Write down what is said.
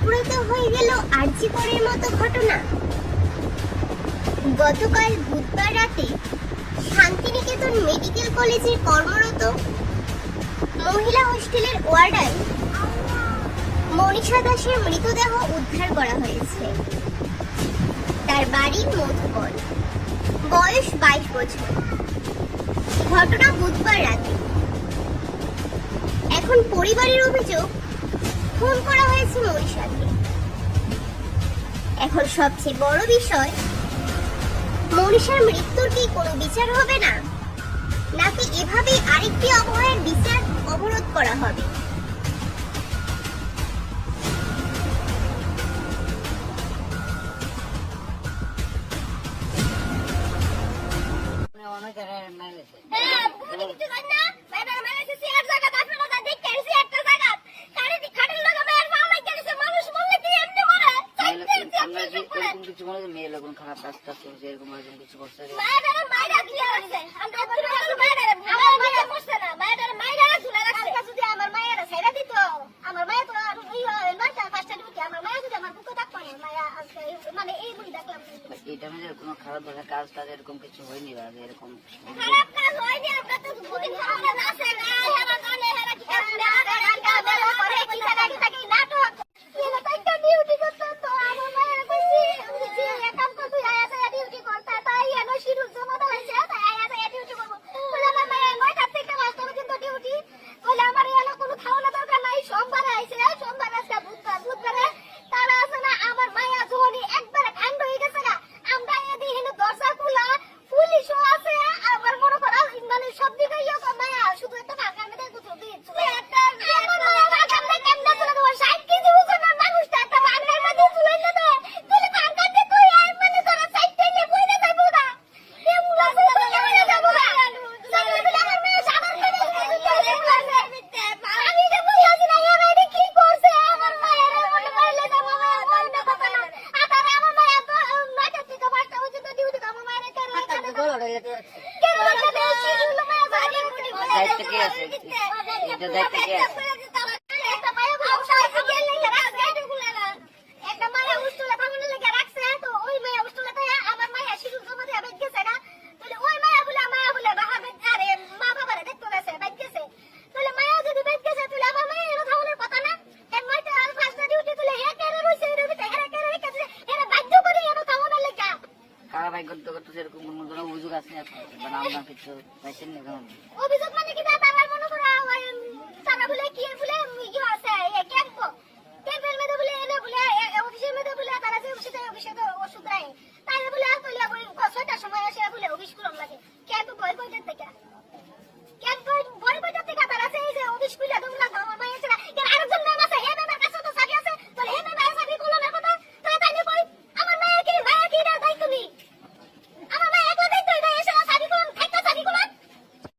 সংঘটিত হয়ে গেল আরজি করের মতো ঘটনা। গতকাল বুধবার রাতে শান্তিনিকেতন মেডিকেল কলেজে কর্মরত মহিলা হোস্টেলের ওয়ার্ডার মনীষা দাসের মৃতদেহ উদ্ধার করা হয়েছে। তার বাড়ি মধুবন, বয়স 22 বছর। ঘটনা বুধবার রাতে। এখন পরিবারের অভিযোগ খুন করা হয়েছে মনীষাকে। এখন সবচেয়ে বড় বিষয়, মনীষার মৃত্যুর কি কোনো বিচার হবে না, নাকি এভাবেই আরেকটি অপহরণের বিচার অবরোধ করা হবে? খারাপ রাস্তা চলছে, এরকম কিছু করছে এটা আমাদের কোনো খারাপ ধরনের কাজ টাজ এরকম কিছু হয়নি বা এরকম খারাপ কাজ হয়নি। আমরা তো দুদিন আমরা না আছে না হেরা কানে হেরা কি করে কি জায়গা থেকে নাটক এলা তাইটা ডিউটি করতে তো আমার মায়ের কইছি যে একাম কর তুই আয়াছে ডিউটি করতে তাই এনো শিরু জমা দাইছে তাই আয়াছে ডিউটি করব বলে আমার মায়ের 9টা থেকে 5টা পর্যন্ত ডিউটি বলে আমার এলা কোনো খাওয়া দরকার নাই। সোমবার আইছে, সোমবার আজকে বুধবারে তারা আছে না আমার মায়া জোনি একবারে কাণ্ড হয়ে গেছে না। আমরা এদিকে দরজা খোলা পুলিশও আছে, আবার মনে করা মানে সব দিকে মায়া শুধু একটা ঢাকার মধ্যে কোথাও দিয়েছে দায়িত্ব কে আছে? এটা দায়িত্ব কে আছে? অভিযোগ আছে আপনার কিছু পাইছেন না? অভিযোগ মানে কি তারা মনে করা তারা বলে কি বলে কি আছে ক্যাম্পের মধ্যে বলে এনে বলে অফিসের মধ্যে বলে তারা যে অফিসে ওষুধ দেয় তাই বলে আসলে ওই 6টার সময় আসে বলে অফিস করুন লাগে ক্যাম্প বয় বইতে থেকে ক্যাম্প বয় বইতে থেকে তারা যে অফিস খুলে